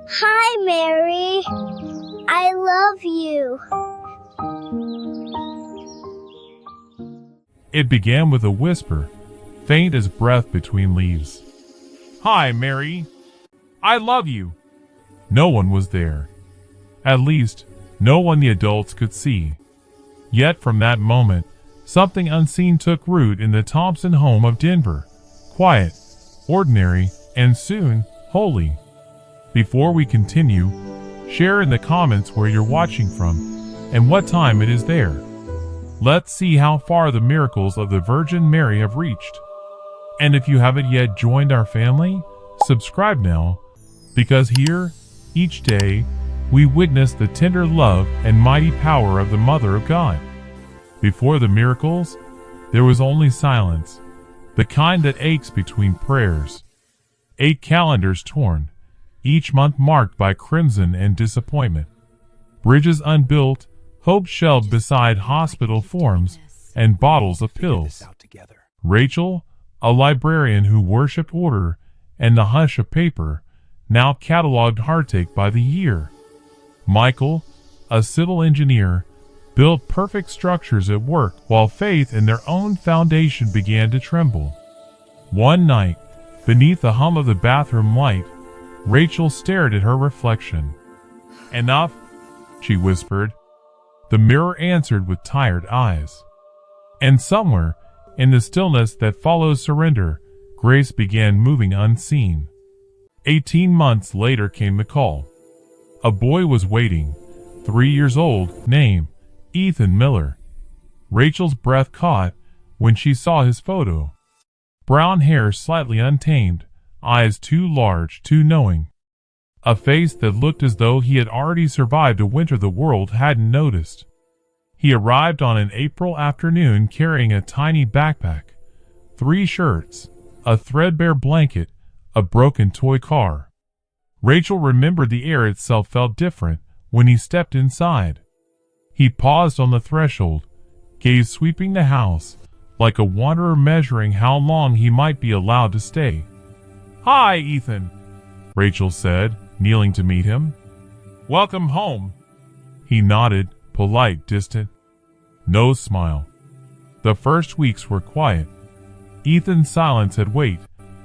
Hi, Mary. I love you. It began with a whisper, faint as breath between leaves. Hi, Mary. I love you. No one was there. At least, no one the adults could see. Yet from that moment, something unseen took root in the Thompson home of Denver. Quiet, ordinary, and soon, holy. Before we continue, share in the comments where you're watching from and what time it is there. Let's see how far the miracles of the Virgin Mary have reached. And if you haven't yet joined our family, subscribe now, because here, each day, we witness the tender love and mighty power of the Mother of God. Before the miracles, there was only silence, the kind that aches between prayers. 8 calendars torn, each month marked by crimson and disappointment. Bridges unbuilt, hope shelved beside hospital forms and bottles of pills. Rachel, a librarian who worshipped order and the hush of paper, now cataloged heartache by the year. Michael, a civil engineer, built perfect structures at work while faith in their own foundation began to tremble. One night, beneath the hum of the bathroom light, Rachel stared at her reflection. "Enough," she whispered. The mirror answered with tired eyes. And somewhere, in the stillness that follows surrender, grace began moving unseen. 18 months later came the call. A boy was waiting, 3 years old, name Ethan Miller. Rachel's breath caught when she saw his photo. Brown hair slightly untamed, eyes too large, too knowing. A face that looked as though he had already survived a winter the world hadn't noticed. He arrived on an April afternoon carrying a tiny backpack, 3 shirts, a threadbare blanket, a broken toy car. Rachel remembered the air itself felt different when he stepped inside. He paused on the threshold, gaze sweeping the house, like a wanderer measuring how long he might be allowed to stay. "Hi, Ethan," Rachel said, kneeling to meet him. "Welcome home." He nodded, polite, distant. No smile. The first weeks were quiet. Ethan's silence had weight,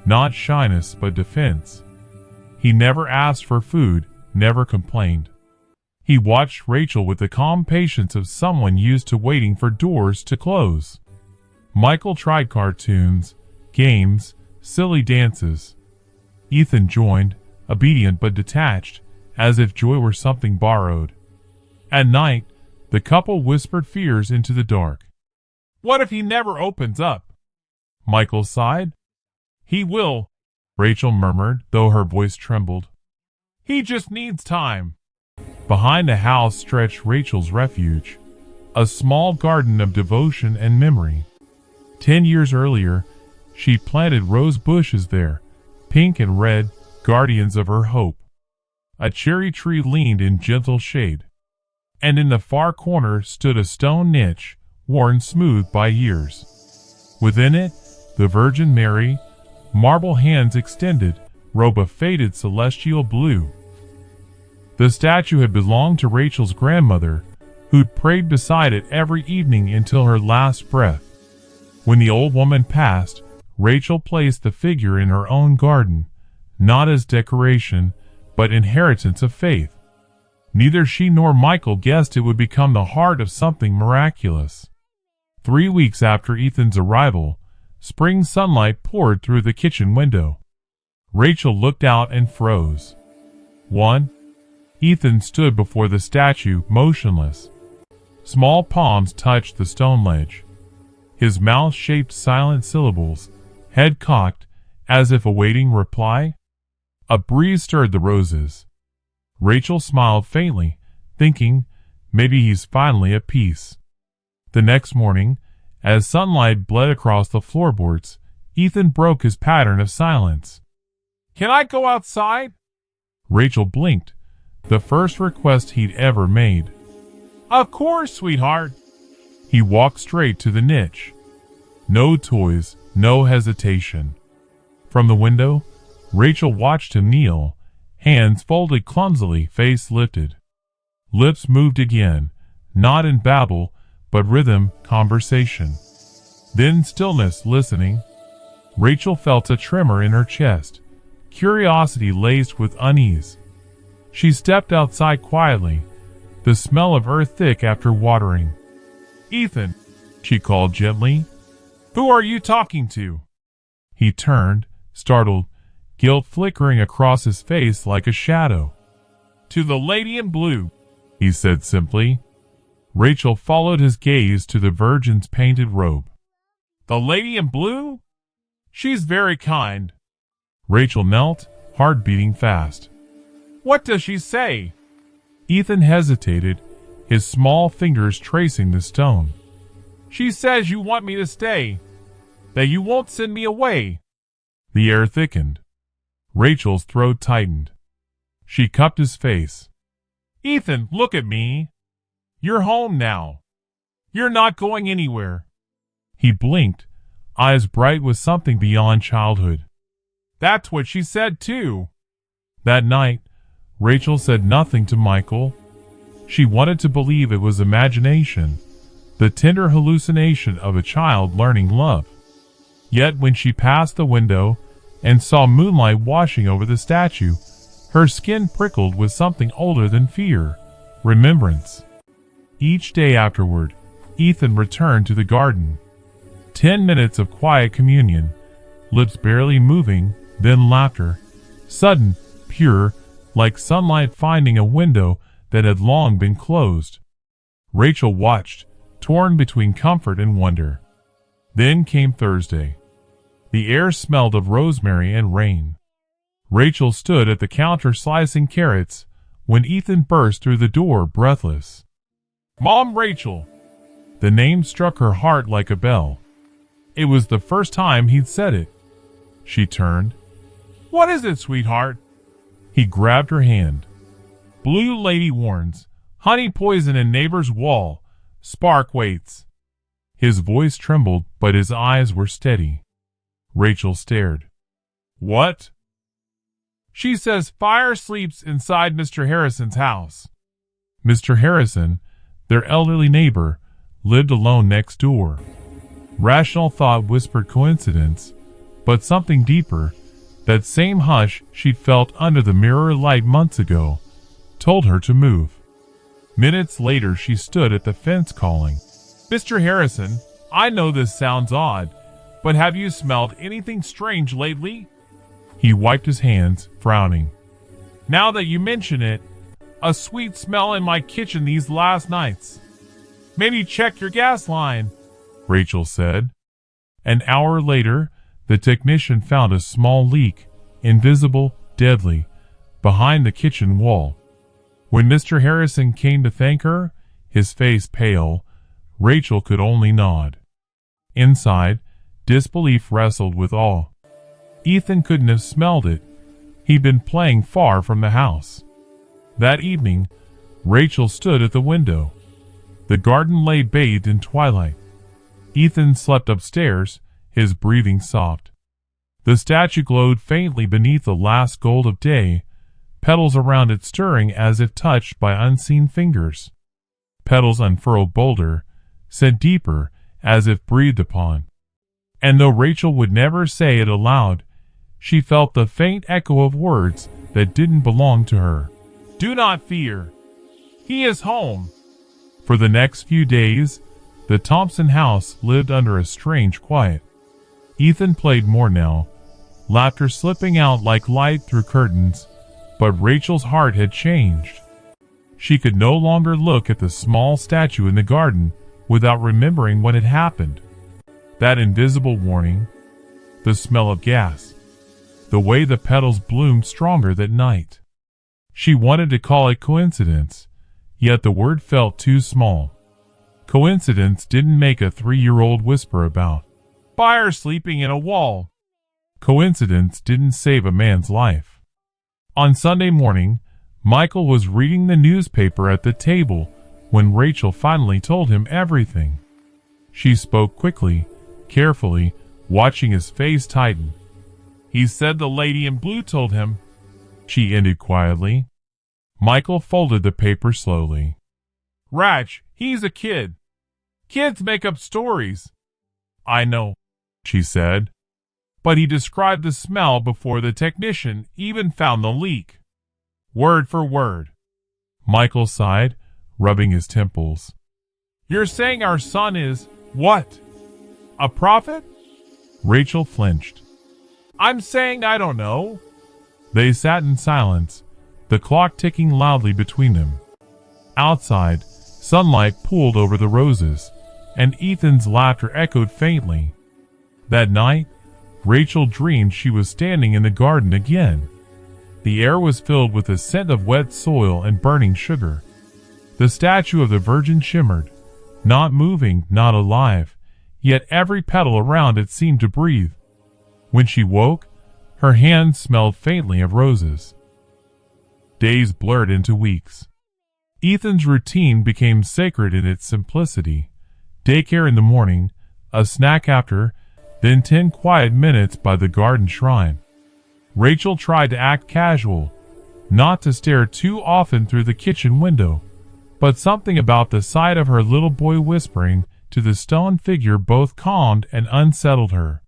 not shyness but defense. He never asked for food, never complained. He watched Rachel with the calm patience of someone used to waiting for doors to close. Michael tried cartoons, games, silly dances. Ethan joined, obedient but detached, as if joy were something borrowed. At night, the couple whispered fears into the dark. "What if he never opens up?" Michael sighed. "He will," Rachel murmured, though her voice trembled. "He just needs time." Behind the house stretched Rachel's refuge, a small garden of devotion and memory. 10 years earlier, she planted rose bushes there, pink and red, guardians of her hope. A cherry tree leaned in gentle shade, and in the far corner stood a stone niche, worn smooth by years. Within it, the Virgin Mary, marble hands extended, robe of faded celestial blue. The statue had belonged to Rachel's grandmother, who'd prayed beside it every evening until her last breath. When the old woman passed, Rachel placed the figure in her own garden, not as decoration, but inheritance of faith. Neither she nor Michael guessed it would become the heart of something miraculous. 3 weeks after Ethan's arrival, spring sunlight poured through the kitchen window. Rachel looked out and froze. Ethan stood before the statue, motionless. Small palms touched the stone ledge. His mouth shaped silent syllables, head cocked, as if awaiting reply. A breeze stirred the roses. Rachel smiled faintly, thinking, maybe he's finally at peace. The next morning, as sunlight bled across the floorboards, Ethan broke his pattern of silence. "Can I go outside?" Rachel blinked, the first request he'd ever made. "Of course, sweetheart." He walked straight to the niche. No toys, no hesitation. From the window, Rachel watched him kneel, Hands folded clumsily, face lifted. Lips moved again, not in babble, but rhythm, conversation. Then stillness, listening. Rachel felt a tremor in her chest, curiosity laced with unease. She stepped outside quietly, the smell of earth thick after watering. "Ethan," she called gently. "Who are you talking to?" He turned, startled, guilt flickering across his face like a shadow. "To the lady in blue," he said simply. Rachel followed his gaze to the Virgin's painted robe. "The lady in blue? She's very kind." Rachel knelt, heart beating fast. "What does she say?" Ethan hesitated, his small fingers tracing the stone. "She says you want me to stay, that you won't send me away." The air thickened. Rachel's throat tightened. She cupped his face. "Ethan, look at me. You're home now. You're not going anywhere." He blinked, eyes bright with something beyond childhood. "That's what she said too." That night, Rachel said nothing to Michael. She wanted to believe it was imagination, the tender hallucination of a child learning love. Yet when she passed the window and saw moonlight washing over the statue, her skin prickled with something older than fear, remembrance. Each day afterward, Ethan returned to the garden. 10 minutes of quiet communion, lips barely moving, then laughter, sudden, pure, like sunlight finding a window that had long been closed. Rachel watched, torn between comfort and wonder. Then came Thursday. The air smelled of rosemary and rain. Rachel stood at the counter slicing carrots when Ethan burst through the door, breathless. "Mom, Rachel!" The name struck her heart like a bell. It was the first time he'd said it. She turned. "What is it, sweetheart?" He grabbed her hand. "Blue lady warns. Honey poison in neighbor's wall. Spark waits." His voice trembled, but his eyes were steady. Rachel stared. "What?" "She says fire sleeps inside Mr. Harrison's house." Mr. Harrison, their elderly neighbor, lived alone next door. Rational thought whispered coincidence, but something deeper, that same hush she'd felt under the mirror light months ago, told her to move. Minutes later she stood at the fence calling, "Mr. Harrison, I know this sounds odd, but have you smelled anything strange lately?" He wiped his hands, frowning. "Now that you mention it, a sweet smell in my kitchen these last nights." "Maybe check your gas line," Rachel said. An hour later, the technician found a small leak, invisible, deadly, behind the kitchen wall. When Mr. Harrison came to thank her, his face pale, Rachel could only nod. Inside, disbelief wrestled with awe. Ethan couldn't have smelled it. He'd been playing far from the house. That evening, Rachel stood at the window. The garden lay bathed in twilight. Ethan slept upstairs, his breathing soft. The statue glowed faintly beneath the last gold of day, petals around it stirring as if touched by unseen fingers. Petals unfurled bolder, sent deeper, as if breathed upon. And though Rachel would never say it aloud, she felt the faint echo of words that didn't belong to her. "Do not fear. He is home." For the next few days, the Thompson house lived under a strange quiet. Ethan played more now, laughter slipping out like light through curtains, but Rachel's heart had changed. She could no longer look at the small statue in the garden without remembering what had happened. That invisible warning, the smell of gas, the way the petals bloomed stronger that night. She wanted to call it coincidence, yet the word felt too small. Coincidence didn't make a 3-year-old whisper about fire sleeping in a wall. Coincidence didn't save a man's life. On Sunday morning, Michael was reading the newspaper at the table when Rachel finally told him everything. She spoke quickly, carefully, watching his face tighten. "He said the lady in blue told him. she ended quietly. Michael folded the paper slowly. Ratch, he's a kid. Kids make up stories. I know, she said. But he described the smell before the technician even found the leak. Word for word. Michael sighed, rubbing his temples. You're saying our son is, what? A prophet? Rachel flinched. I'm saying I don't know. They sat in silence, the clock ticking loudly between them. Outside, sunlight pooled over the roses, and Ethan's laughter echoed faintly. That night, Rachel dreamed she was standing in the garden again. The air was filled with the scent of wet soil and burning sugar. The statue of the Virgin shimmered, not moving, not alive, yet every petal around it seemed to breathe. When she woke, her hands smelled faintly of roses. Days blurred into weeks. Ethan's routine became sacred in its simplicity. Daycare in the morning, a snack after, then 10 quiet minutes by the garden shrine. Rachel tried to act casual, not to stare too often through the kitchen window, but something about the sight of her little boy whispering to the stone figure both calmed and unsettled her.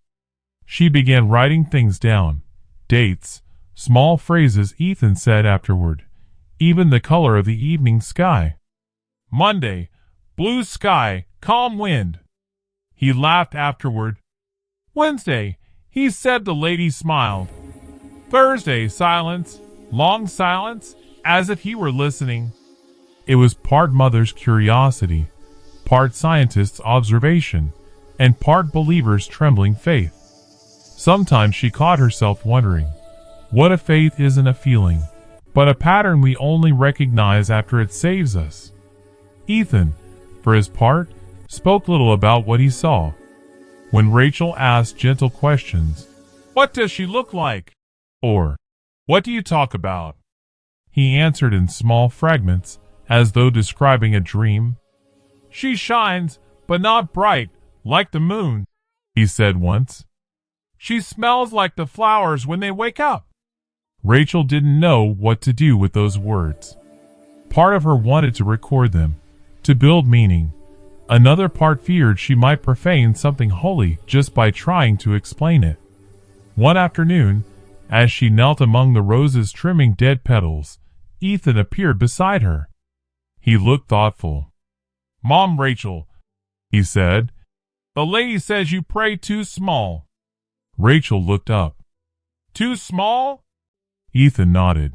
She began writing things down, dates, small phrases Ethan said afterward, even the color of the evening sky. Monday, blue sky, calm wind. He laughed afterward. Wednesday, he said the lady smiled. Thursday, silence, long silence, as if he were listening. It was part mother's curiosity, part scientist's observation, and part believer's trembling faith. Sometimes she caught herself wondering, what if faith isn't a feeling, but a pattern we only recognize after it saves us? Ethan, for his part, spoke little about what he saw. When Rachel asked gentle questions, what does she look like? Or, what do you talk about? He answered in small fragments, as though describing a dream. She shines, but not bright, like the moon, he said once. She smells like the flowers when they wake up. Rachel didn't know what to do with those words. Part of her wanted to record them, to build meaning. Another part feared she might profane something holy just by trying to explain it. One afternoon, as she knelt among the roses trimming dead petals, Ethan appeared beside her. He looked thoughtful. Mom, Rachel, he said, the lady says you pray too small. Rachel looked up. Too small? Ethan nodded.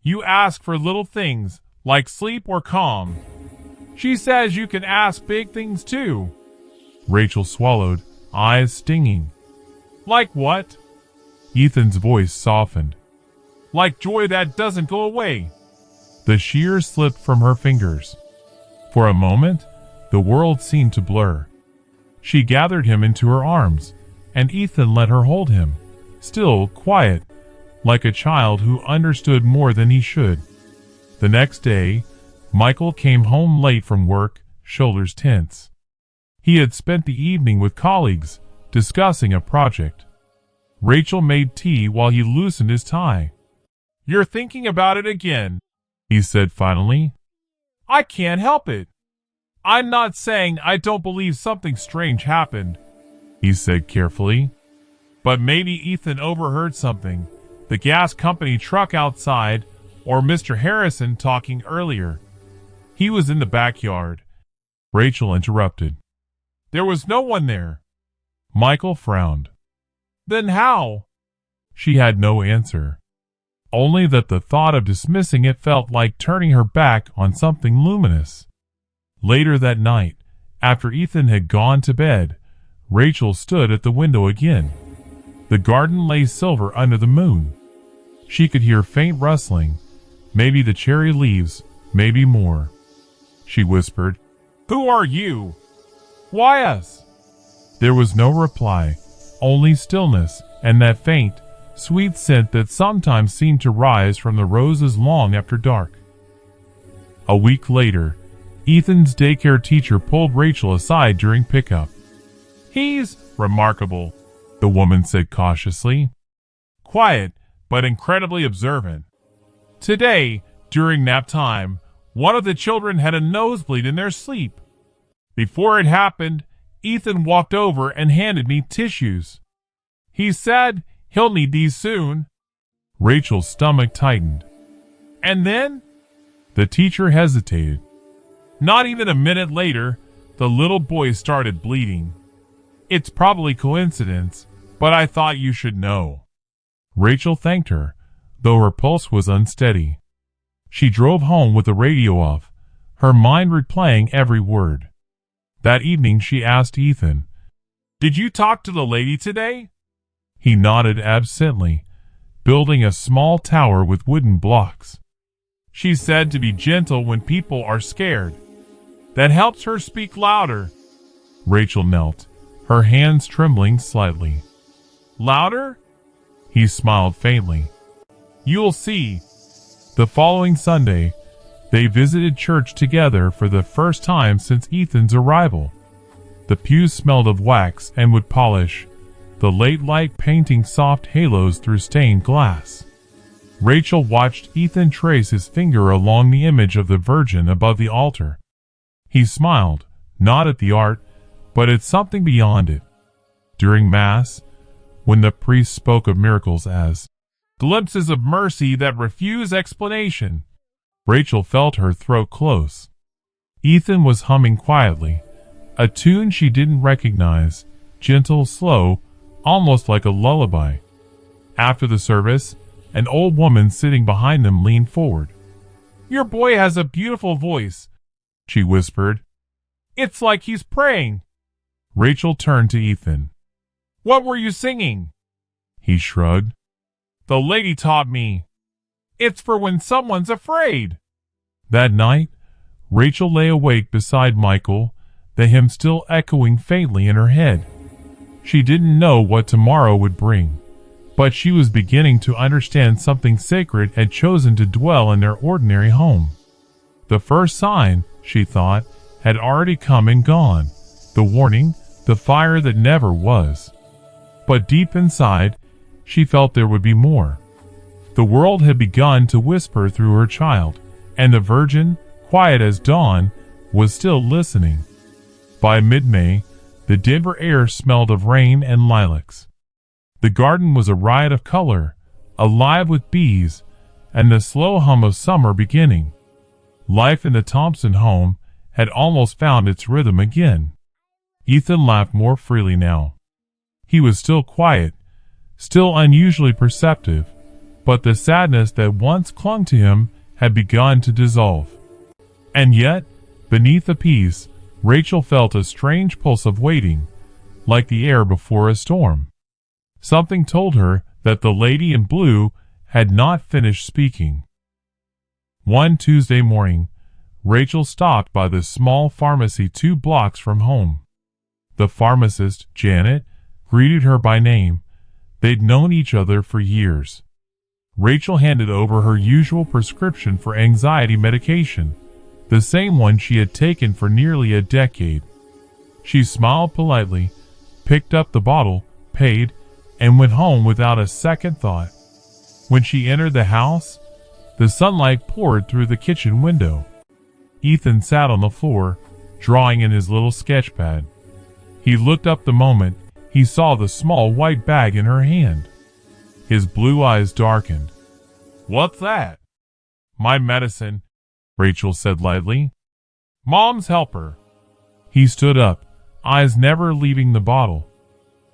You ask for little things, like sleep or calm. She says you can ask big things too. Rachel swallowed, eyes stinging. Like what? Ethan's voice softened. Like joy that doesn't go away. The shears slipped from her fingers. For a moment, the world seemed to blur. She gathered him into her arms, and Ethan let her hold him, still quiet, like a child who understood more than he should. The next day, Michael came home late from work, shoulders tense. He had spent the evening with colleagues, discussing a project. Rachel made tea while he loosened his tie. You're thinking about it again, he said finally. I can't help it. I'm not saying I don't believe something strange happened, he said carefully. But maybe Ethan overheard something, the gas company truck outside, or Mr. Harrison talking earlier. He was in the backyard. Rachel interrupted. There was no one there. Michael frowned. Then how? She had no answer. Only that the thought of dismissing it felt like turning her back on something luminous. Later that night, after Ethan had gone to bed, Rachel stood at the window again. The garden lay silver under the moon. She could hear faint rustling, maybe the cherry leaves, maybe more. She whispered, Who are you? Why us? There was no reply, only stillness and that faint, sweet scent that sometimes seemed to rise from the roses long after dark. A week later, Ethan's daycare teacher pulled Rachel aside during pickup. He's remarkable, the woman said cautiously. Quiet, but incredibly observant. Today, during nap time, one of the children had a nosebleed in their sleep. Before it happened, Ethan walked over and handed me tissues. He said he'll need these soon. Rachel's stomach tightened. And then? The teacher hesitated. Not even a minute later, the little boy started bleeding. It's probably coincidence, but I thought you should know. Rachel thanked her, though her pulse was unsteady. She drove home with the radio off, her mind replaying every word. That evening she asked Ethan, "Did you talk to the lady today?" He nodded absently, building a small tower with wooden blocks. She said to be gentle when people are scared. That helps her speak louder. Rachel knelt, her hands trembling slightly. Louder? He smiled faintly. You'll see. The following Sunday, they visited church together for the first time since Ethan's arrival. The pews smelled of wax and wood polish, the late light painting soft halos through stained glass. Rachel watched Ethan trace his finger along the image of the Virgin above the altar. He smiled, not at the art, but at something beyond it. During Mass, when the priest spoke of miracles as glimpses of mercy that refuse explanation, Rachel felt her throat close. Ethan was humming quietly, a tune she didn't recognize, gentle, slow, almost like a lullaby. After the service, an old woman sitting behind them leaned forward. "Your boy has a beautiful voice," she whispered. "It's like he's praying." Rachel turned to Ethan. "What were you singing?" He shrugged. "The lady taught me. It's for when someone's afraid." That night, Rachel lay awake beside Michael, the hymn still echoing faintly in her head. She didn't know what tomorrow would bring, but she was beginning to understand something sacred had chosen to dwell in their ordinary home. The first sign, she thought, had already come and gone, the warning, the fire that never was. But deep inside, she felt there would be more. The world had begun to whisper through her child, and the Virgin, quiet as dawn, was still listening. By mid-May, the Denver air smelled of rain and lilacs. The garden was a riot of color, alive with bees, and the slow hum of summer beginning. Life in the Thompson home had almost found its rhythm again. Ethan laughed more freely now. He was still quiet, still unusually perceptive, but the sadness that once clung to him had begun to dissolve. And yet, beneath the peace, Rachel felt a strange pulse of waiting, like the air before a storm. Something told her that the lady in blue had not finished speaking. One Tuesday morning, Rachel stopped by the small pharmacy 2 blocks from home. The pharmacist, Janet, greeted her by name. They'd known each other for years. Rachel handed over her usual prescription for anxiety medication, the same one she had taken for nearly a decade. She smiled politely, picked up the bottle, paid, and went home without a second thought. When she entered the house, the sunlight poured through the kitchen window. Ethan sat on the floor, drawing in his little sketch pad. He looked up the moment he saw the small white bag in her hand. His blue eyes darkened. "What's that?" "My medicine," Rachel said lightly. "Mom's helper." He stood up, eyes never leaving the bottle.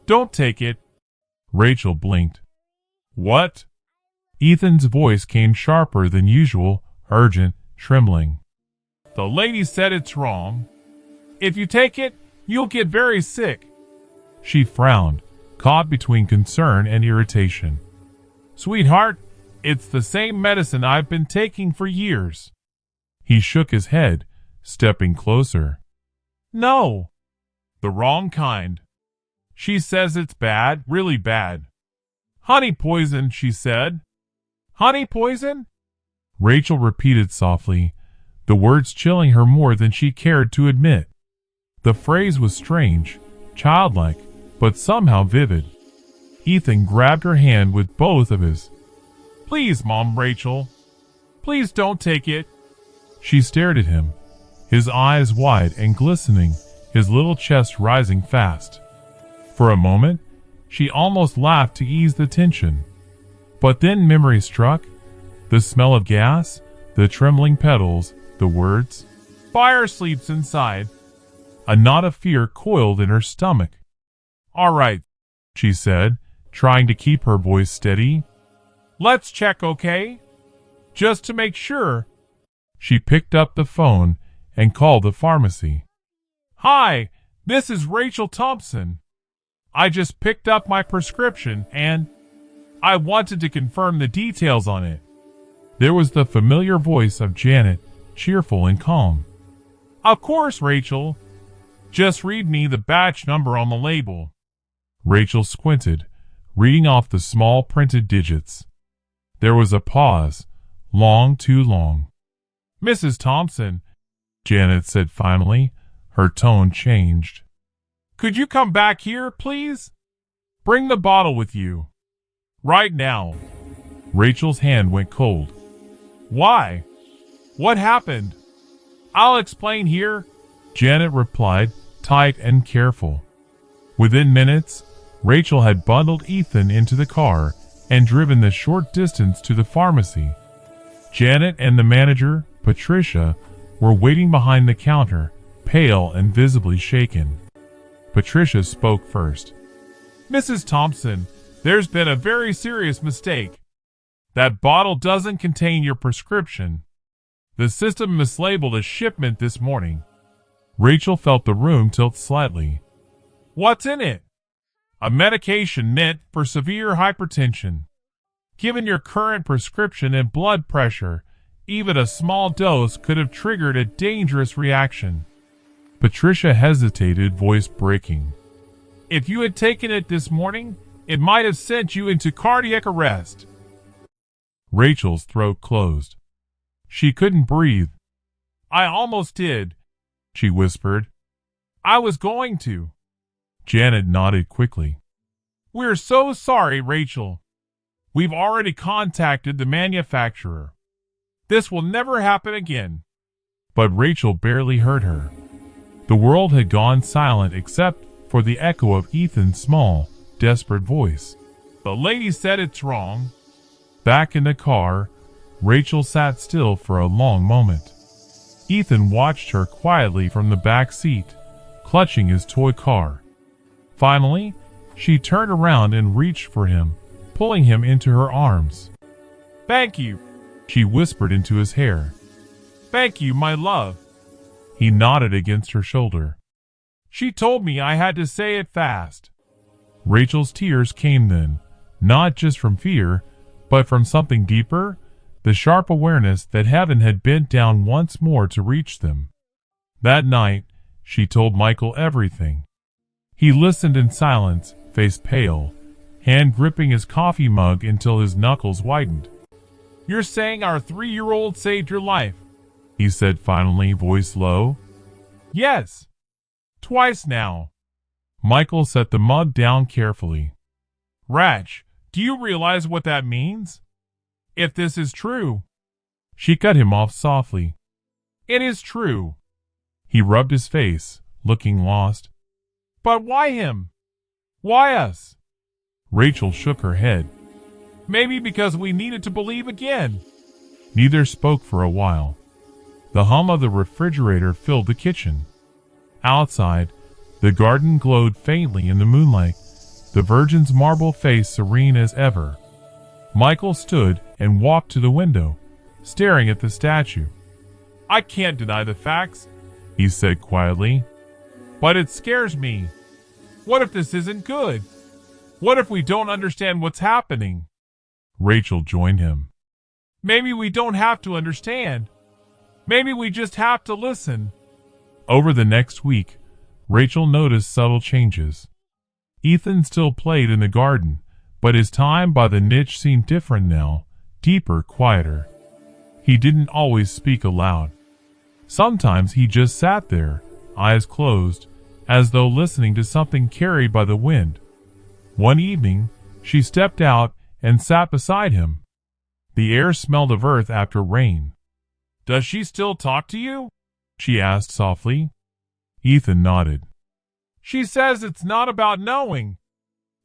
"Don't take it." Rachel blinked. "What?" Ethan's voice came sharper than usual, urgent, trembling. "The lady said it's wrong. If you take it, you'll get very sick." She frowned, caught between concern and irritation. "Sweetheart, it's the same medicine I've been taking for years." He shook his head, stepping closer. "No, the wrong kind. She says it's bad, really bad. Honey poison, she said." "Honey poison?" Rachel repeated softly, the words chilling her more than she cared to admit. The phrase was strange, childlike, but somehow vivid. Ethan grabbed her hand with both of his. Please, Mom, Rachel. Please don't take it. She stared at him, his eyes wide and glistening, his little chest rising fast. For a moment, she almost laughed to ease the tension. But then memory struck, the smell of gas, the trembling pedals, the words, "Fire sleeps inside." A knot of fear coiled in her stomach. "All right," she said, trying to keep her voice steady. "Let's check, okay? Just to make sure." She picked up the phone and called the pharmacy. "Hi, this is Rachel Thompson. I just picked up my prescription and I wanted to confirm the details on it." There was the familiar voice of Janet, cheerful and calm. "Of course, Rachel. Just read me the batch number on the label." Rachel squinted, reading off the small printed digits. There was a pause, long, too long. "Mrs. Thompson," Janet said finally, her tone changed. "Could you come back here, please? Bring the bottle with you. Right now." Rachel's hand went cold. "Why? What happened?" "I'll explain here," Janet replied, tight and careful. Within minutes, Rachel had bundled Ethan into the car and driven the short distance to the pharmacy. Janet and the manager, Patricia, were waiting behind the counter, pale and visibly shaken. Patricia spoke first. "Mrs. Thompson, there's been a very serious mistake. That bottle doesn't contain your prescription. The system mislabeled a shipment this morning." Rachel felt the room tilt slightly. "What's in it?" "A medication meant for severe hypertension. Given your current prescription and blood pressure, even a small dose could have triggered a dangerous reaction." Patricia hesitated, voice breaking. "If you had taken it this morning, it might have sent you into cardiac arrest." Rachel's throat closed. She couldn't breathe. "I almost did," she whispered. "I was going to." Janet nodded quickly. "We're so sorry, Rachel. We've already contacted the manufacturer. This will never happen again." But Rachel barely heard her. The world had gone silent except for the echo of Ethan's small, desperate voice. "The lady said it's wrong." Back in the car, Rachel sat still for a long moment. Ethan watched her quietly from the back seat, clutching his toy car. Finally, she turned around and reached for him, pulling him into her arms. "Thank you," she whispered into his hair. "Thank you, my love." He nodded against her shoulder. "She told me I had to say it fast." Rachel's tears came then, not just from fear, but from something deeper, the sharp awareness that heaven had bent down once more to reach them. That night, she told Michael everything. He listened in silence, face pale, hand gripping his coffee mug until his knuckles whitened. "You're saying our 3-year-old saved your life," he said finally, voice low. "Yes. Twice now." Michael set the mug down carefully. "Rach, do you realize what that means? If this is true—" She cut him off softly. "It is true." He rubbed his face, looking lost. "But why him? Why us?" Rachel shook her head. "Maybe because we needed to believe again." Neither spoke for a while. The hum of the refrigerator filled the kitchen. Outside, the garden glowed faintly in the moonlight, the Virgin's marble face serene as ever. Michael stood and walked to the window, staring at the statue. "I can't deny the facts," he said quietly. "But it scares me. What if this isn't good? What if we don't understand what's happening?" Rachel joined him. "Maybe we don't have to understand. Maybe we just have to listen." Over the next week, Rachel noticed subtle changes. Ethan still played in the garden, but his time by the niche seemed different now, deeper, quieter. He didn't always speak aloud. Sometimes he just sat there, eyes closed, as though listening to something carried by the wind. One evening, she stepped out and sat beside him. The air smelled of earth after rain. "Does she still talk to you?" she asked softly. Ethan nodded. "She says it's not about knowing.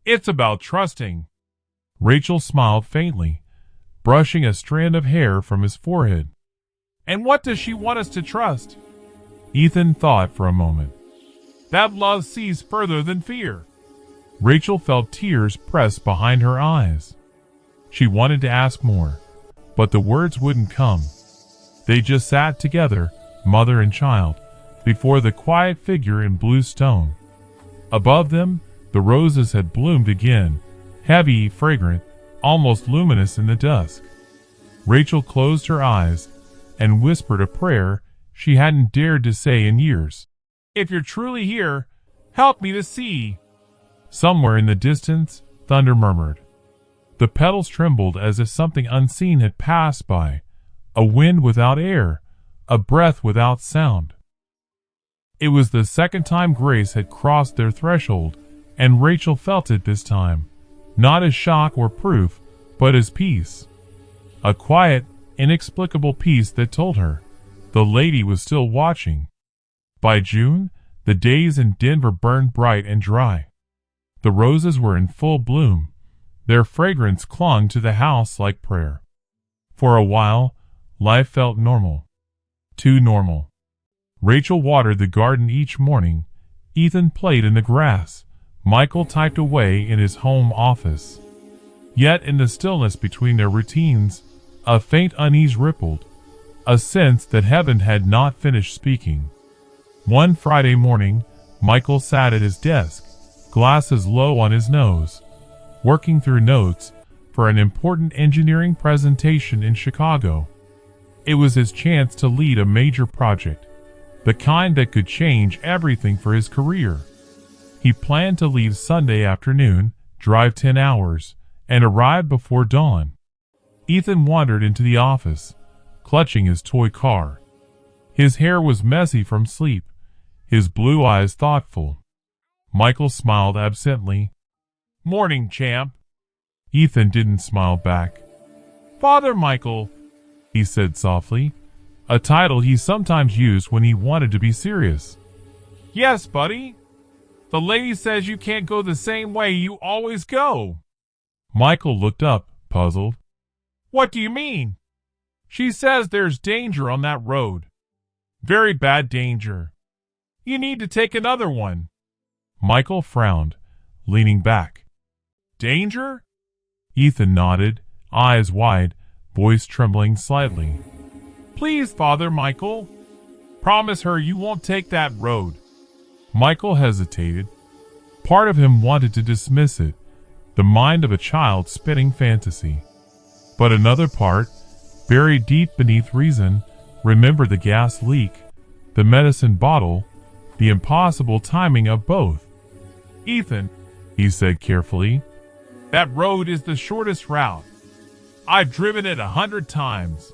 It's about trusting." Rachel smiled faintly, brushing a strand of hair from his forehead. "And what does she want us to trust?" Ethan thought for a moment. "That love sees further than fear." Rachel felt tears press behind her eyes. She wanted to ask more, but the words wouldn't come. They just sat together, mother and child, before the quiet figure in blue stone. Above them, the roses had bloomed again, heavy, fragrant, almost luminous in the dusk. Rachel closed her eyes and whispered a prayer she hadn't dared to say in years. "If you're truly here, help me to see." Somewhere in the distance, thunder murmured. The petals trembled as if something unseen had passed by, a wind without air, a breath without sound. It was the second time Grace had crossed their threshold, and Rachel felt it this time, not as shock or proof, but as peace. A quiet, inexplicable peace that told her the lady was still watching. By June, the days in Denver burned bright and dry. The roses were in full bloom. Their fragrance clung to the house like prayer. For a while, life felt normal. Too normal. Rachel watered the garden each morning. Ethan played in the grass. Michael typed away in his home office. Yet in the stillness between their routines, a faint unease rippled, a sense that heaven had not finished speaking. One Friday morning, Michael sat at his desk, glasses low on his nose, working through notes for an important engineering presentation in Chicago. It was his chance to lead a major project, the kind that could change everything for his career. He planned to leave Sunday afternoon, drive 10 hours, and arrive before dawn. Ethan wandered into the office, clutching his toy car. His hair was messy from sleep, his blue eyes thoughtful. Michael smiled absently. "Morning, champ." Ethan didn't smile back. "Father Michael," he said softly, a title he sometimes used when he wanted to be serious. "Yes, buddy. The lady says you can't go the same way you always go." Michael looked up, puzzled. "What do you mean?" "She says there's danger on that road. Very bad danger. You need to take another one." Michael frowned, leaning back. "Danger?" Ethan nodded, eyes wide, voice trembling slightly. "Please, Father Michael, promise her you won't take that road." Michael hesitated. Part of him wanted to dismiss it, the mind of a child spinning fantasy. But another part, buried deep beneath reason, remembered the gas leak, the medicine bottle, the impossible timing of both. "Ethan," he said carefully, "that road is the shortest route. I've driven it 100 times.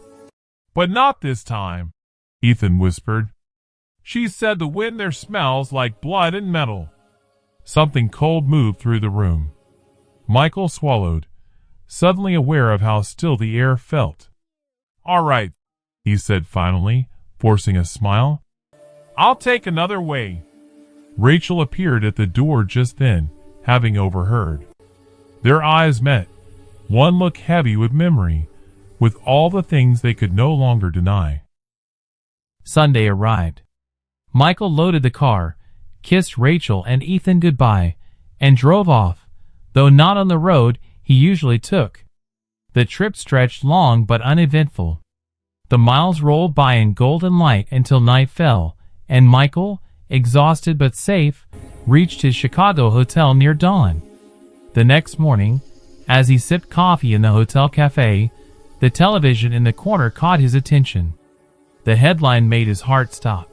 But not this time," Ethan whispered. "She said the wind there smells like blood and metal." Something cold moved through the room. Michael swallowed, suddenly aware of how still the air felt. "All right," he said finally, forcing a smile. "I'll take another way." Rachel appeared at the door just then, having overheard. Their eyes met, one look heavy with memory, with all the things they could no longer deny. Sunday arrived. Michael loaded the car, kissed Rachel and Ethan goodbye, and drove off, though not on the road he usually took. The trip stretched long but uneventful. The miles rolled by in golden light until night fell, and Michael, exhausted but safe, reached his Chicago hotel near dawn. The next morning, as he sipped coffee in the hotel cafe, the television in the corner caught his attention. The headline made his heart stop.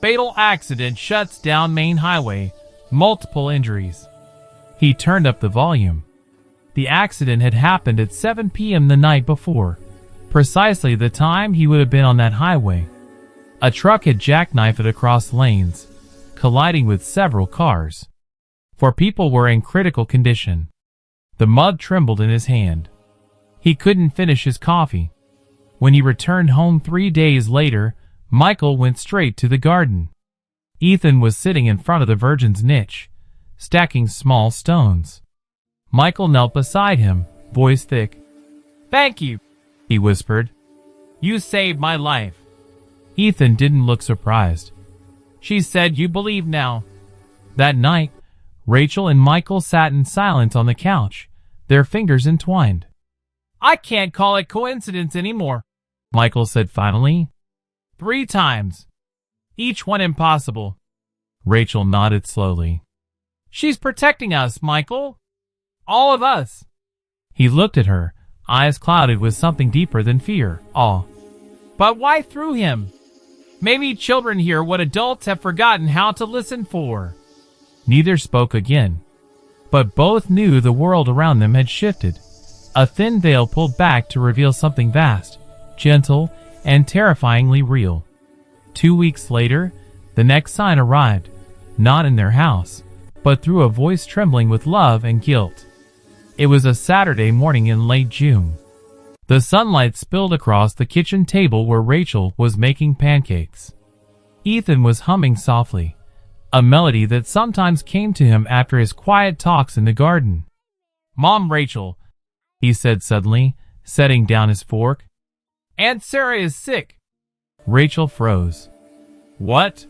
"Fatal accident shuts down main highway, multiple injuries." He turned up the volume. The accident had happened at 7 p.m. the night before, precisely the time he would have been on that highway. A truck had jackknifed it across lanes, colliding with several cars. 4 people were in critical condition. The mud trembled in his hand. He couldn't finish his coffee. When he returned home 3 days later, Michael went straight to the garden. Ethan was sitting in front of the Virgin's niche, stacking small stones. Michael knelt beside him, voice thick. "Thank you," he whispered. "You saved my life." Ethan didn't look surprised. "She said you believe now." That night, Rachel and Michael sat in silence on the couch, their fingers entwined. "I can't call it coincidence anymore," Michael said finally. 3 times. Each one impossible. Rachel nodded slowly. "She's protecting us, Michael. All of us." He looked at her, eyes clouded with something deeper than fear, awe. "But why through him? Maybe children hear what adults have forgotten how to listen for." Neither spoke again, but both knew the world around them had shifted. A thin veil pulled back to reveal something vast, gentle, and terrifyingly real. 2 weeks later, the next sign arrived, not in their house, but through a voice trembling with love and guilt. It was a Saturday morning in late June. The sunlight spilled across the kitchen table where Rachel was making pancakes. Ethan was humming softly, a melody that sometimes came to him after his quiet talks in the garden. "Mom, Rachel," he said suddenly, setting down his fork. "Aunt Sarah is sick." Rachel froze. "What?"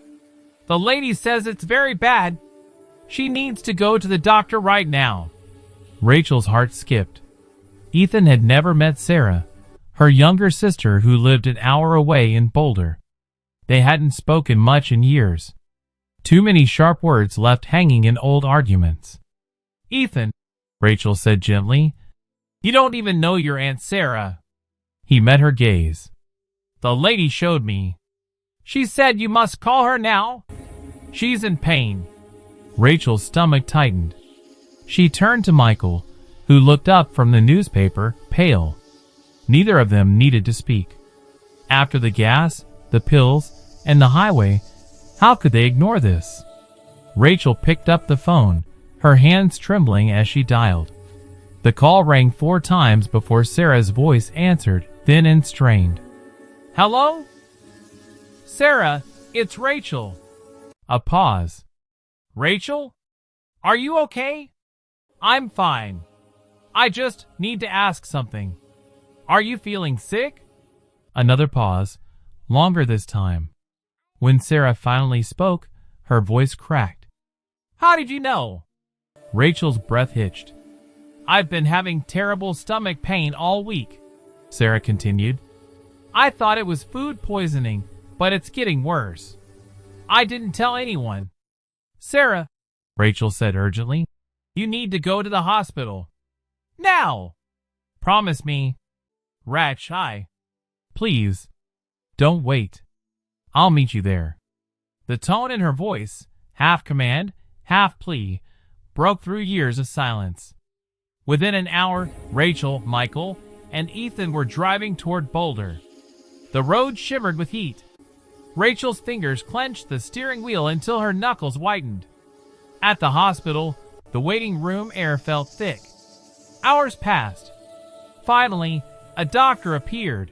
"The lady says it's very bad. She needs to go to the doctor right now." Rachel's heart skipped. Ethan had never met Sarah, her younger sister who lived an hour away in Boulder. They hadn't spoken much in years. Too many sharp words left hanging in old arguments. "Ethan," Rachel said gently, "you don't even know your Aunt Sarah." He met her gaze. "The lady showed me. She said you must call her now. She's in pain." Rachel's stomach tightened. She turned to Michael, who looked up from the newspaper, pale. Neither of them needed to speak. After the gas, the pills, and the highway, how could they ignore this? Rachel picked up the phone, her hands trembling as she dialed. The call rang 4 times before Sarah's voice answered, thin and strained. "Hello? Sarah, it's Rachel." A pause. "Rachel? Are you okay?" "I'm fine. I just need to ask something. Are you feeling sick?" Another pause, longer this time. When Sarah finally spoke, her voice cracked. "How did you know?" Rachel's breath hitched. "I've been having terrible stomach pain all week," Sarah continued. "I thought it was food poisoning, but it's getting worse. I didn't tell anyone." "Sarah," Rachel said urgently, "you need to go to the hospital. Now! Promise me." "Ratch, please, don't wait. I'll meet you there." The tone in her voice, half command, half plea, broke through years of silence. Within an hour, Rachel, Michael, and Ethan were driving toward Boulder. The road shimmered with heat. Rachel's fingers clenched the steering wheel until her knuckles whitened. At the hospital, the waiting room air felt thick. Hours passed. Finally, a doctor appeared.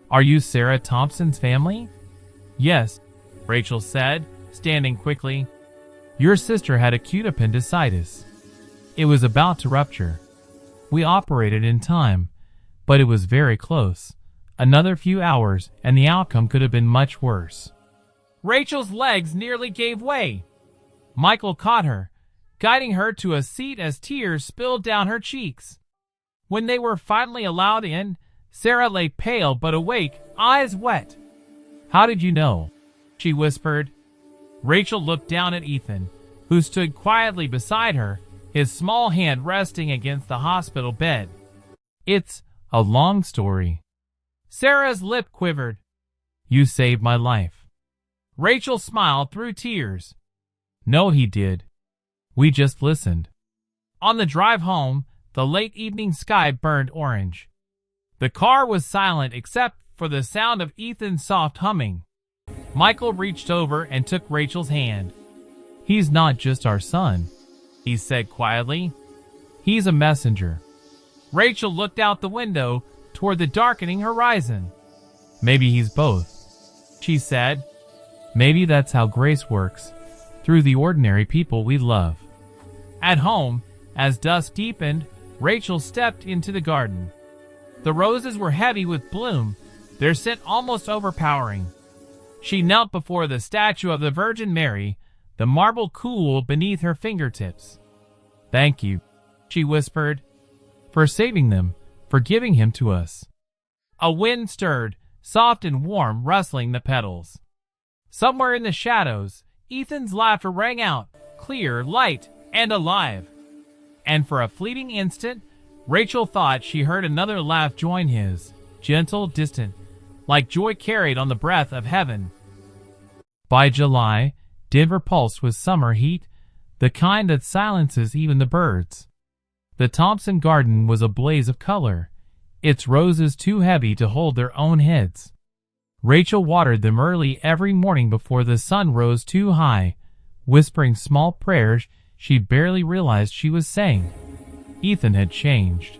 "Are you Sarah Thompson's family?" "Yes," Rachel said, standing quickly. "Your sister had acute appendicitis. It was about to rupture. We operated in time, but it was very close. Another few hours, and the outcome could have been much worse." Rachel's legs nearly gave way. Michael caught her, guiding her to a seat as tears spilled down her cheeks. When they were finally allowed in, Sarah lay pale but awake, eyes wet. "How did you know?" she whispered. Rachel looked down at Ethan, who stood quietly beside her, his small hand resting against the hospital bed. "It's a long story." Sarah's lip quivered. "You saved my life." Rachel smiled through tears. "No, he did. We just listened." On the drive home, the late evening sky burned orange. The car was silent except for the sound of Ethan's soft humming. Michael reached over and took Rachel's hand. "He's not just our son," he said quietly. "He's a messenger. Rachel looked out the window toward the darkening horizon. Maybe he's both, she said. Maybe that's how grace works, through the ordinary people we love. At home, as dusk deepened, Rachel stepped into the garden. The roses were heavy with bloom, their scent almost overpowering. She knelt before the statue of the Virgin Mary, the marble cool beneath her fingertips. "Thank you," she whispered, "for saving them, for giving him to us." A wind stirred, soft and warm, rustling the petals. Somewhere in the shadows, Ethan's laughter rang out, clear, light, and alive. And for a fleeting instant, Rachel thought she heard another laugh join his, gentle, distant, like joy carried on the breath of heaven. By July, Denver pulsed with summer heat, the kind that silences even the birds. The Thompson garden was a blaze of color, its roses too heavy to hold their own heads. Rachel watered them early every morning before the sun rose too high, whispering small prayers she barely realized she was saying. Ethan had changed.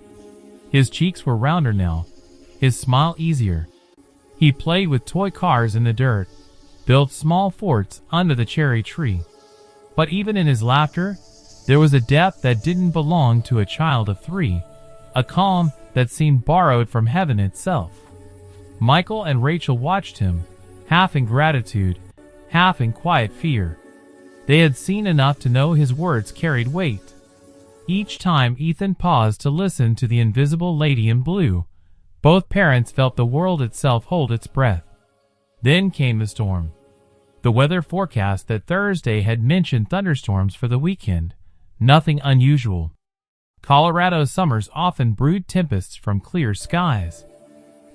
His cheeks were rounder now, his smile easier. He played with toy cars in the dirt, built small forts under the cherry tree. But even in his laughter, there was a depth that didn't belong to a child of 3, a calm that seemed borrowed from heaven itself. Michael and Rachel watched him, half in gratitude, half in quiet fear. They had seen enough to know his words carried weight. Each time Ethan paused to listen to the invisible lady in blue, both parents felt the world itself hold its breath. Then came the storm. The weather forecast that Thursday had mentioned thunderstorms for the weekend. Nothing unusual. Colorado summers often brewed tempests from clear skies.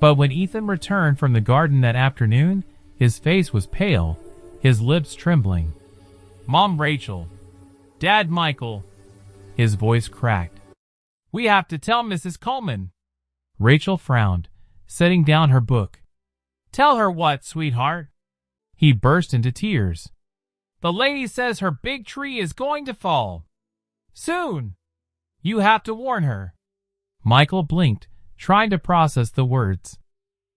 But when Ethan returned from the garden that afternoon, his face was pale, his lips trembling. "Mom Rachel, Dad Michael," his voice cracked. "We have to tell Mrs. Coleman." Rachel frowned, setting down her book. "Tell her what, sweetheart?" He burst into tears. "The lady says her big tree is going to fall. Soon. You have to warn her." Michael blinked, trying to process the words.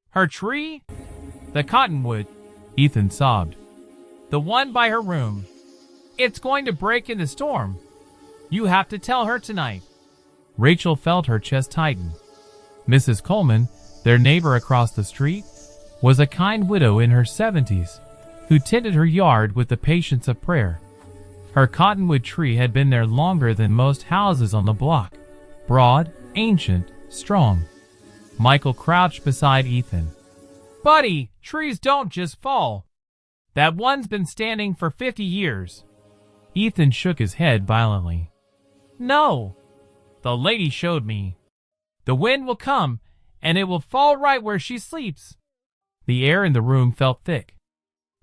"Her tree? The cottonwood," Ethan sobbed. "The one by her room. It's going to break in the storm. You have to tell her tonight." Rachel felt her chest tighten. Mrs. Coleman, their neighbor across the street, was a kind widow in her 70s, who tended her yard with the patience of prayer. Her cottonwood tree had been there longer than most houses on the block, broad, ancient, strong. Michael crouched beside Ethan. "Buddy, trees don't just fall. That one's been standing for 50 years. Ethan shook his head violently. "No. The lady showed me. The wind will come, and it will fall right where she sleeps." The air in the room felt thick.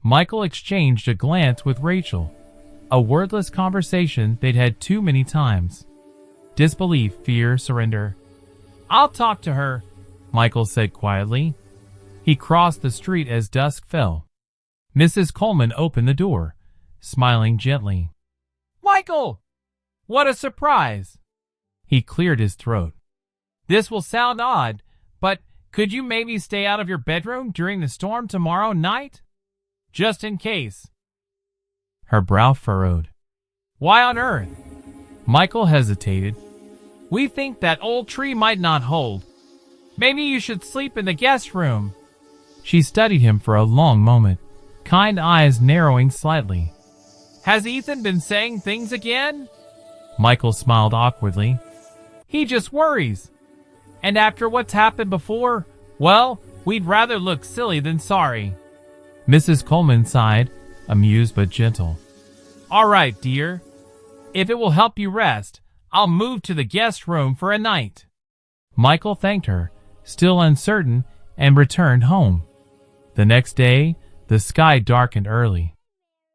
Michael exchanged a glance with Rachel, a wordless conversation they'd had too many times. Disbelief, fear, surrender. "I'll talk to her," Michael said quietly. He crossed the street as dusk fell. Mrs. Coleman opened the door, smiling gently. "Michael! What a surprise!" He cleared his throat. "This will sound odd, but could you maybe stay out of your bedroom during the storm tomorrow night? Just in case." Her brow furrowed. "Why on earth?" Michael hesitated. "We think that old tree might not hold. Maybe you should sleep in the guest room." She studied him for a long moment, kind eyes narrowing slightly. "Has Ethan been saying things again?" Michael smiled awkwardly. "He just worries. And after what's happened before, well, we'd rather look silly than sorry." Mrs. Coleman sighed, amused but gentle. "All right, dear. If it will help you rest, I'll move to the guest room for a night." Michael thanked her, still uncertain, and returned home. The next day, the sky darkened early.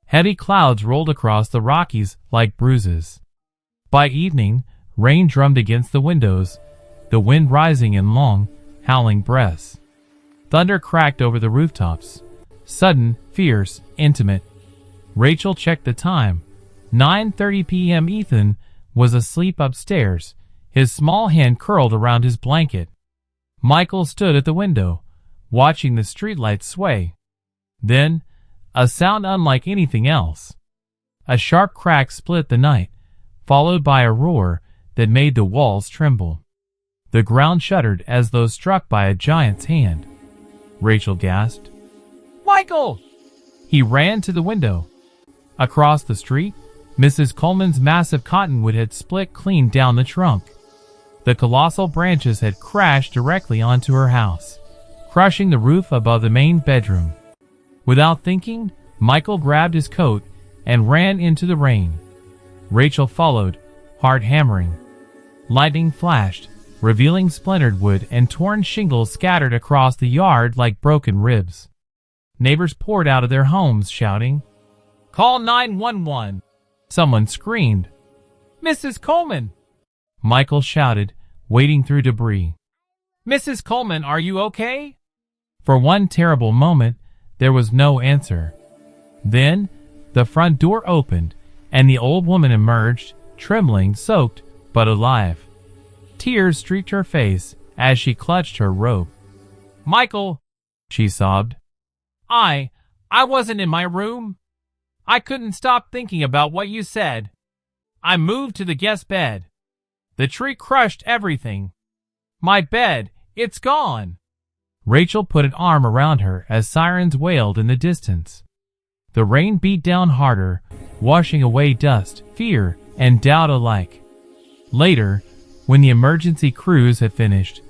Heavy clouds rolled across the Rockies like bruises. By evening, rain drummed against the windows, the wind rising in long, howling breaths. Thunder cracked over the rooftops, sudden, fierce, intimate. Rachel checked the time. 9:30 p.m. Ethan was asleep upstairs, his small hand curled around his blanket. Michael stood at the window, watching the streetlights sway. Then, a sound unlike anything else. A sharp crack split the night, followed by a roar that made the walls tremble. The ground shuddered as though struck by a giant's hand. Rachel gasped. "Michael!" He ran to the window. Across the street, Mrs. Coleman's massive cottonwood had split clean down the trunk. The colossal branches had crashed directly onto her house, crushing the roof above the main bedroom. Without thinking, Michael grabbed his coat and ran into the rain. Rachel followed, heart hammering. Lightning flashed, revealing splintered wood and torn shingles scattered across the yard like broken ribs. Neighbors poured out of their homes shouting, "Call 911!" Someone screamed, "Mrs. Coleman!" Michael shouted, wading through debris. "Mrs. Coleman, are you okay?" For one terrible moment, there was no answer. Then, the front door opened, and the old woman emerged, trembling, soaked, but alive. Tears streaked her face as she clutched her robe. "Michael," she sobbed. I wasn't in my room. I couldn't stop thinking about what you said. I moved to the guest bed. The tree crushed everything. My bed, it's gone." Rachel put an arm around her as sirens wailed in the distance. The rain beat down harder, washing away dust, fear, and doubt alike. Later, when the emergency crews had finished,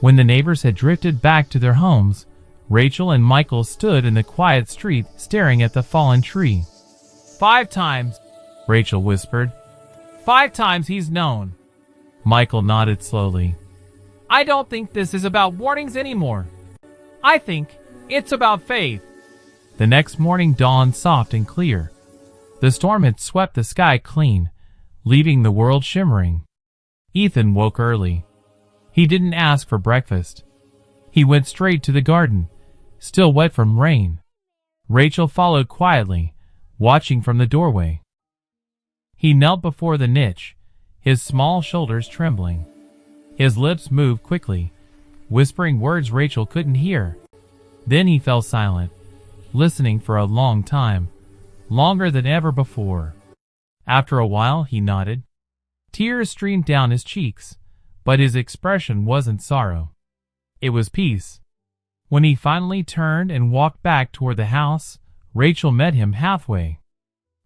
when the neighbors had drifted back to their homes, Rachel and Michael stood in the quiet street staring at the fallen tree. "5 times, Rachel whispered. 5 times he's known." Michael nodded slowly. "I don't think this is about warnings anymore. I think it's about faith." The next morning dawned soft and clear. The storm had swept the sky clean, leaving the world shimmering. Ethan woke early. He didn't ask for breakfast. He went straight to the garden, still wet from rain. Rachel followed quietly, watching from the doorway. He knelt before the niche, his small shoulders trembling. His lips moved quickly, whispering words Rachel couldn't hear. Then he fell silent, listening for a long time, longer than ever before. After a while, he nodded. Tears streamed down his cheeks, but his expression wasn't sorrow. It was peace. When he finally turned and walked back toward the house, Rachel met him halfway.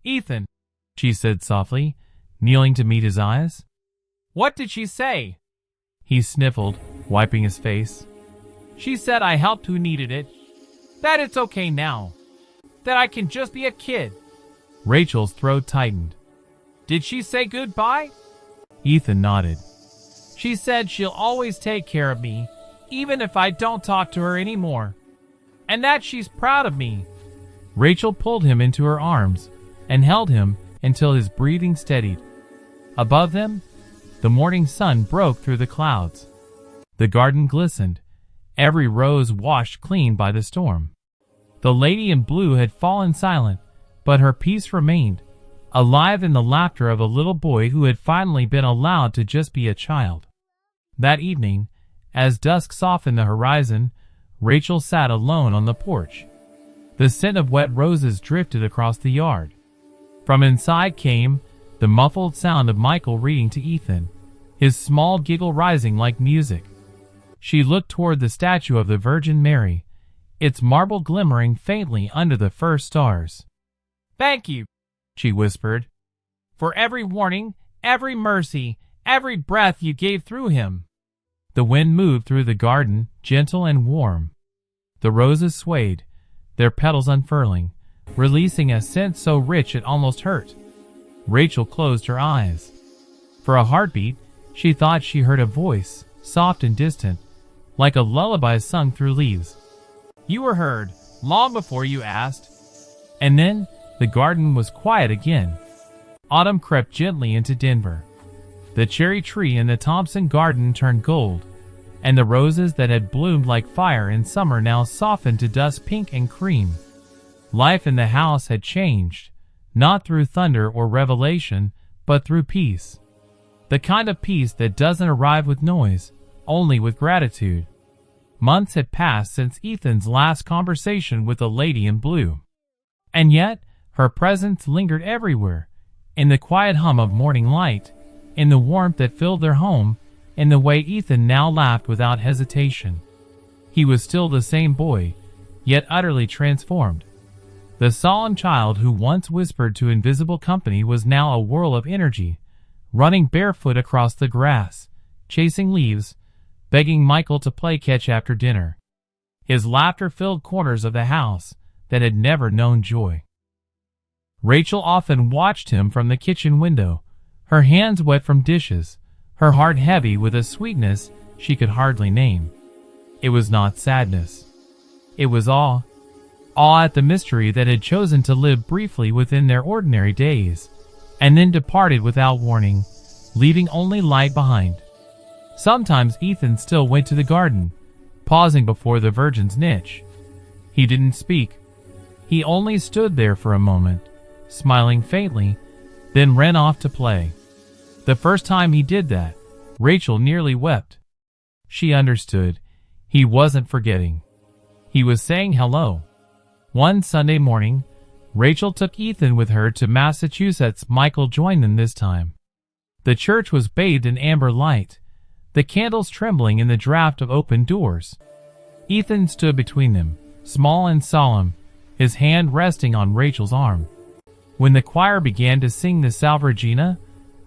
"Ethan," she said softly, kneeling to meet his eyes. "What did she say?" He sniffled, wiping his face. "She said I helped who needed it. That it's okay now. That I can just be a kid." Rachel's throat tightened. "Did she say goodbye?" Ethan nodded. "She said she'll always take care of me, even if I don't talk to her anymore. And that she's proud of me." Rachel pulled him into her arms and held him until his breathing steadied. Above them, the morning sun broke through the clouds. The garden glistened, every rose washed clean by the storm. The lady in blue had fallen silent, but her peace remained, alive in the laughter of a little boy who had finally been allowed to just be a child. That evening, as dusk softened the horizon, Rachel sat alone on the porch. The scent of wet roses drifted across the yard. From inside came the muffled sound of Michael reading to Ethan, his small giggle rising like music. She looked toward the statue of the Virgin Mary, its marble glimmering faintly under the first stars. "Thank you," she whispered, "for every warning, every mercy, every breath you gave through him." The wind moved through the garden, gentle and warm. The roses swayed, their petals unfurling, releasing a scent so rich it almost hurt. Rachel closed her eyes. For a heartbeat, she thought she heard a voice, soft and distant, like a lullaby sung through leaves. "You were heard, long before you asked." And then, the garden was quiet again. Autumn crept gently into Denver. The cherry tree in the Thompson garden turned gold, and the roses that had bloomed like fire in summer now softened to dust pink and cream. Life in the house had changed, not through thunder or revelation, but through peace. The kind of peace that doesn't arrive with noise, only with gratitude. Months had passed since Ethan's last conversation with the lady in blue. And yet, her presence lingered everywhere, in the quiet hum of morning light, in the warmth that filled their home, in the way Ethan now laughed without hesitation. He was still the same boy, yet utterly transformed. The solemn child who once whispered to invisible company was now a whirl of energy, running barefoot across the grass, chasing leaves, begging Michael to play catch after dinner. His laughter filled corners of the house that had never known joy. Rachel often watched him from the kitchen window, her hands wet from dishes, her heart heavy with a sweetness she could hardly name. It was not sadness. It was awe. Awe at the mystery that had chosen to live briefly within their ordinary days, and then departed without warning, leaving only light behind. Sometimes Ethan still went to the garden, pausing before the Virgin's niche. He didn't speak. He only stood there for a moment, smiling faintly, then ran off to play. The first time he did that, Rachel nearly wept. She understood. He wasn't forgetting. He was saying hello. One Sunday morning, Rachel took Ethan with her to Massachusetts. Michael joined them this time. The church was bathed in amber light, the candles trembling in the draft of open doors. Ethan stood between them, small and solemn, his hand resting on Rachel's arm. When the choir began to sing the Salve Regina,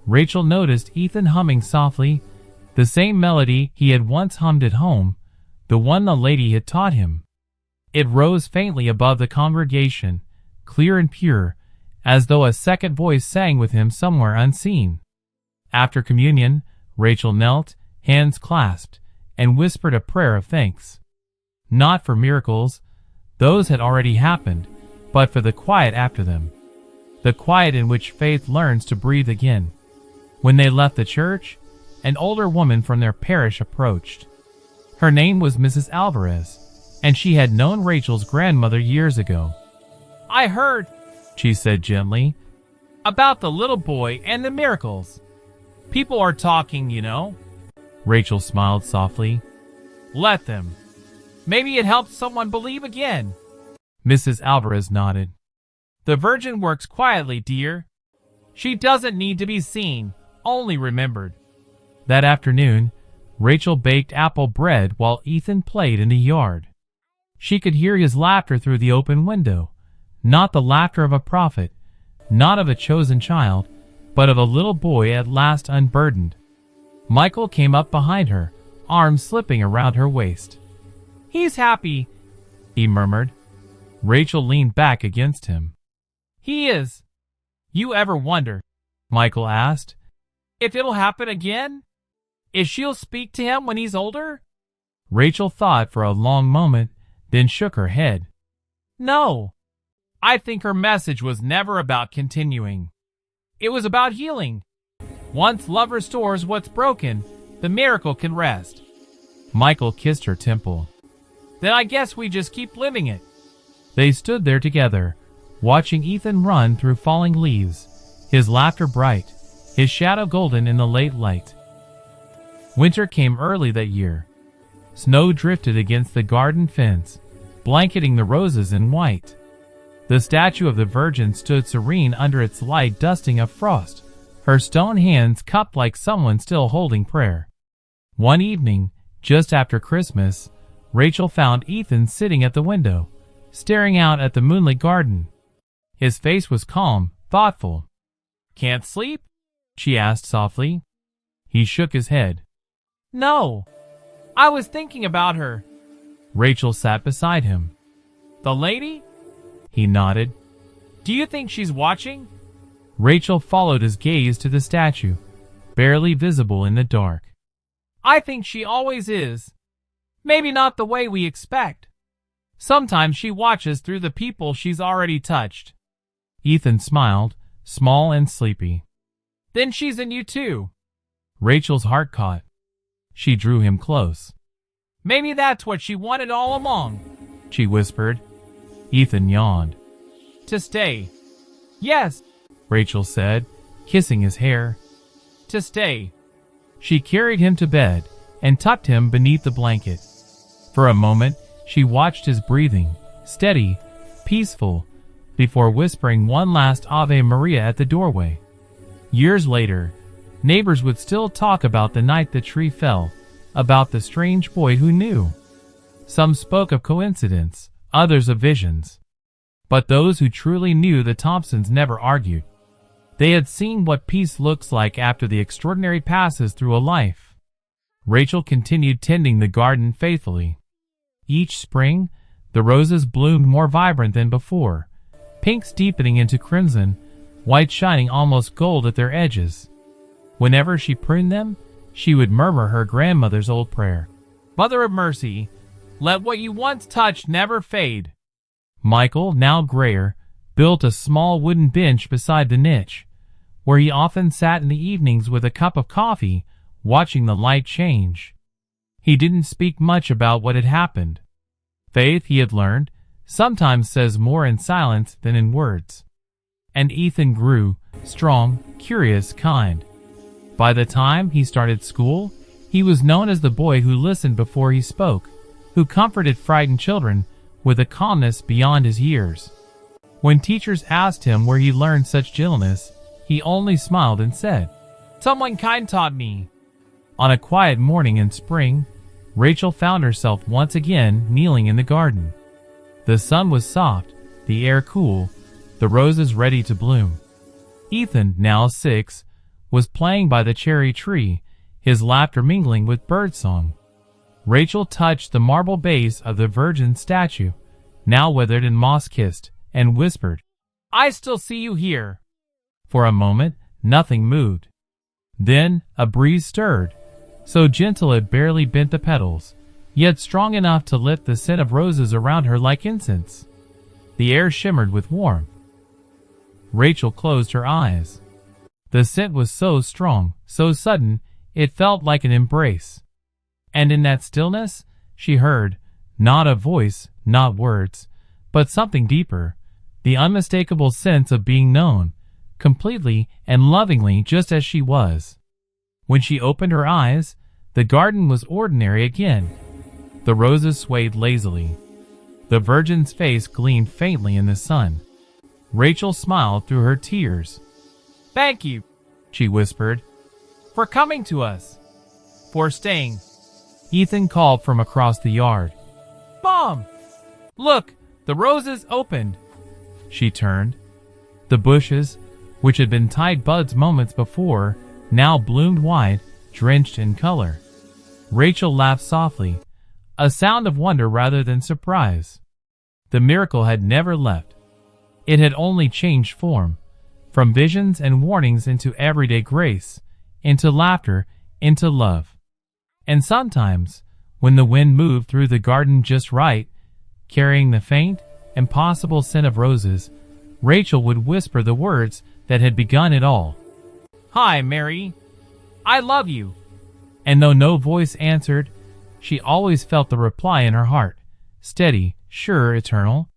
Rachel noticed Ethan humming softly, the same melody he had once hummed at home, the one the lady had taught him. It rose faintly above the congregation, clear and pure, as though a second voice sang with him somewhere unseen. After communion, Rachel knelt, hands clasped, and whispered a prayer of thanks. Not for miracles, those had already happened, but for the quiet after them. The quiet in which faith learns to breathe again. When they left the church, an older woman from their parish approached. Her name was Mrs. Alvarez, and she had known Rachel's grandmother years ago. "I heard," she said gently, "about the little boy and the miracles. People are talking, you know." Rachel smiled softly. "Let them. Maybe it helps someone believe again." Mrs. Alvarez nodded. "The Virgin works quietly, dear. She doesn't need to be seen, only remembered." That afternoon, Rachel baked apple bread while Ethan played in the yard. She could hear his laughter through the open window, not the laughter of a prophet, not of a chosen child, but of a little boy at last unburdened. Michael came up behind her, arms slipping around her waist. "He's happy," he murmured. Rachel leaned back against him. "He is. You ever wonder," Michael asked, "if it'll happen again? If she'll speak to him when he's older?" Rachel thought for a long moment, then shook her head. "No. I think her message was never about continuing. It was about healing. Once love restores what's broken, the miracle can rest." Michael kissed her temple. "Then I guess we just keep living it." They stood there together, watching Ethan run through falling leaves, his laughter bright, his shadow golden in the late light. Winter came early that year. Snow drifted against the garden fence, blanketing the roses in white. The statue of the Virgin stood serene under its light dusting of frost, her stone hands cupped like someone still holding prayer. One evening, just after Christmas, Rachel found Ethan sitting at the window, staring out at the moonlit garden. His face was calm, thoughtful. "Can't sleep?" she asked softly. He shook his head. "No. I was thinking about her." Rachel sat beside him. "The lady?" He nodded. "Do you think she's watching?" Rachel followed his gaze to the statue, barely visible in the dark. "I think she always is. Maybe not the way we expect. Sometimes she watches through the people she's already touched." Ethan smiled, small and sleepy. "Then she's in you too." Rachel's heart caught. She drew him close. "Maybe that's what she wanted all along," she whispered. Ethan yawned. "To stay." "Yes," Rachel said, kissing his hair. "To stay." She carried him to bed and tucked him beneath the blanket. For a moment, she watched his breathing, steady, peaceful, before whispering one last Ave Maria at the doorway. Years later, neighbors would still talk about the night the tree fell, about the strange boy who knew. Some spoke of coincidence, others of visions. But those who truly knew the Thompsons never argued. They had seen what peace looks like after the extraordinary passes through a life. Rachel continued tending the garden faithfully. Each spring, the roses bloomed more vibrant than before, pinks deepening into crimson, white shining almost gold at their edges. Whenever she pruned them, she would murmur her grandmother's old prayer, "Mother of mercy, let what you once touched never fade." Michael, now grayer, built a small wooden bench beside the niche, where he often sat in the evenings with a cup of coffee, watching the light change. He didn't speak much about what had happened. Faith, he had learned, sometimes says more in silence than in words. And Ethan grew, strong, curious, kind. By the time he started school, he was known as the boy who listened before he spoke, who comforted frightened children with a calmness beyond his years. When teachers asked him where he learned such gentleness, he only smiled and said, "Someone kind taught me." On a quiet morning in spring, Rachel found herself once again kneeling in the garden. The sun was soft, the air cool, the roses ready to bloom. Ethan, now 6, was playing by the cherry tree, his laughter mingling with birdsong. Rachel touched the marble base of the Virgin statue, now withered and moss-kissed, and whispered, "I still see you here." For a moment, nothing moved. Then a breeze stirred, so gentle it barely bent the petals, yet strong enough to lift the scent of roses around her like incense. The air shimmered with warmth. Rachel closed her eyes. The scent was so strong, so sudden, it felt like an embrace. And in that stillness, she heard, not a voice, not words, but something deeper, the unmistakable sense of being known, completely and lovingly just as she was. When she opened her eyes, the garden was ordinary again. The roses swayed lazily. The Virgin's face gleamed faintly in the sun. Rachel smiled through her tears. "Thank you," she whispered, "for coming to us, for staying." Ethan called from across the yard, "Mom! Look, the roses opened." She turned. The bushes, which had been tied buds moments before, now bloomed wide, drenched in color. Rachel laughed softly, a sound of wonder rather than surprise. The miracle had never left. It had only changed form, from visions and warnings into everyday grace, into laughter, into love. And sometimes, when the wind moved through the garden just right, carrying the faint, impossible scent of roses, Rachel would whisper the words that had begun it all. "Hi, Mary. I love you." And though no voice answered, she always felt the reply in her heart, steady, sure, eternal.